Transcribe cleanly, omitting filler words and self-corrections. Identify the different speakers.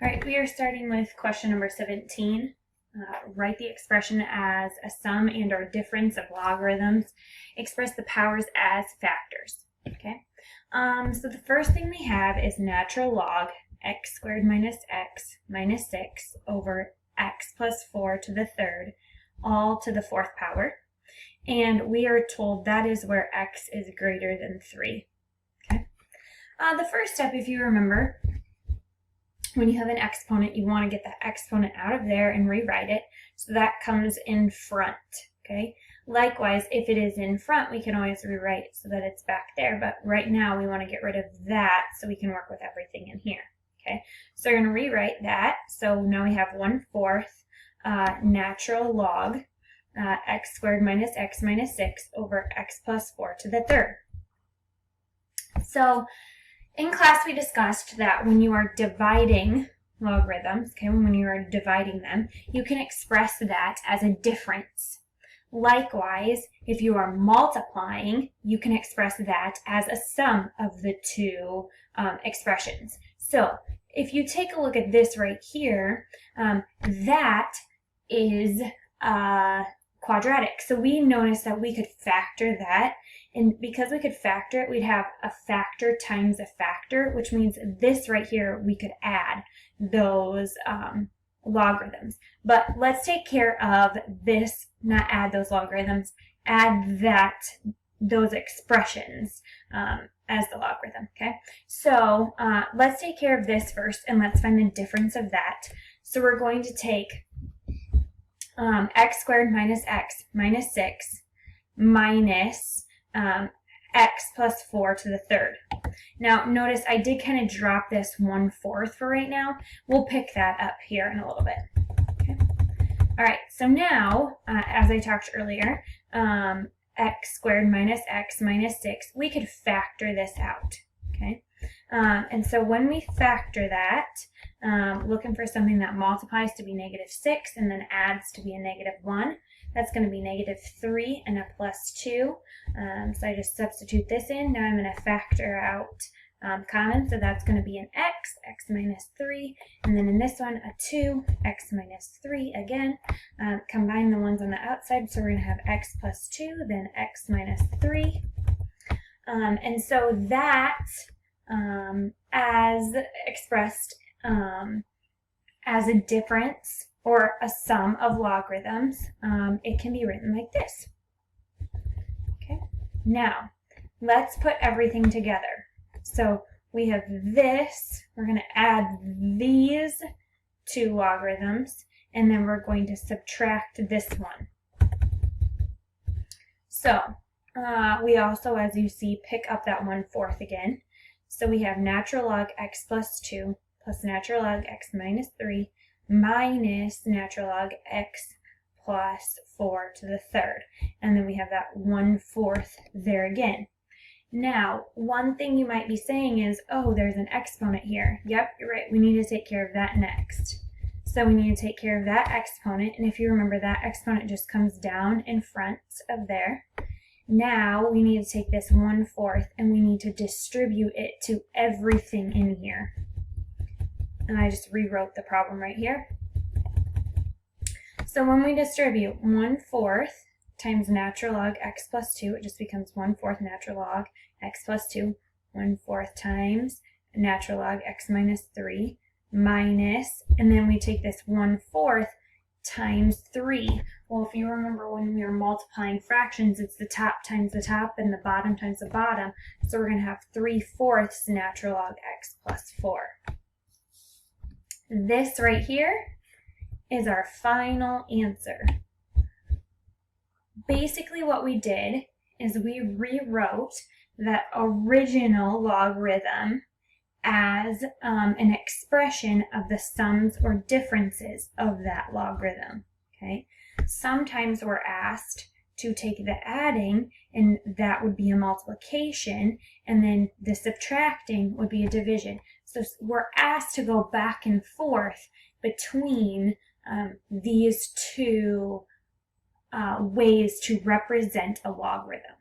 Speaker 1: All right, we are starting with question number 17. Write the expression as a sum and or difference of logarithms. Express the powers as factors. Okay. So the first thing we have is natural log x squared minus 6 over x plus 4 to the third, all to the fourth power. And we are told that is where x is greater than 3. Okay. The first step, if you remember, when you have an exponent, you want to get that exponent out of there and rewrite it. So that comes in front, okay? Likewise, if it is in front, we can always rewrite it so that it's back there. But right now, we want to get rid of that so we can work with everything in here, okay? So we're going to rewrite that. So now we have 1/4 natural log x squared minus x minus 6 over x plus 4 to the third. So in class, we discussed that when you are dividing logarithms, okay, when you are dividing them, you can express that as a difference. Likewise, if you are multiplying, you can express that as a sum of the two expressions. So if you take a look at this right here, that is quadratic. So we noticed that we could factor that. And because we could factor it, we'd have a factor times a factor, which means this right here, we could add those logarithms. But let's take care of this, not add those logarithms, add those expressions as the logarithm, okay? So let's take care of this first, and let's find the difference of that. So we're going to take x squared minus x minus 6 minus x plus 4 to the third. Now notice I did kind of drop this 1/4 for right now. We'll pick that up here in a little bit. Okay. All right, so now as I talked earlier, x squared minus x minus 6, we could factor this out. Okay. And so when we factor that, looking for something that multiplies to be -6 and then adds to be a -1, that's going to be -3 and a +2. So I just substitute this in. Now I'm going to factor out common, so that's going to be an x minus 3, and then in this one a 2, x minus 3 again. Combine the ones on the outside, so we're going to have x plus 2, then x minus 3. And so that, as expressed as a difference or a sum of logarithms, it can be written like this. Okay. Now, let's put everything together. So we have this, we're going to add these two logarithms, and then we're going to subtract this one. So we also, as you see, pick up that 1/4 again. So we have natural log x plus 2 plus natural log x minus 3 minus natural log x plus 4 to the third. And then we have that 1/4 there again. Now, one thing you might be saying is, oh, there's an exponent here. Yep, you're right. We need to take care of that next. So we need to take care of that exponent. And if you remember, that exponent just comes down in front of there. Now we need to take this 1/4 and we need to distribute it to everything in here. And I just rewrote the problem right here. So when we distribute 1/4 times natural log x plus 2, it just becomes 1/4 natural log x plus 2, 1/4 times natural log x minus 3 minus, and then we take this 1/4 times 3. Well, if you remember when we were multiplying fractions, it's the top times the top and the bottom times the bottom. So we're going to have 3/4 natural log x plus 4. This right here is our final answer. Basically what we did is we rewrote that original logarithm as an expression of the sums or differences of that logarithm. Okay. Sometimes we're asked to take the adding, and that would be a multiplication, and then the subtracting would be a division. So we're asked to go back and forth between these two ways to represent a logarithm.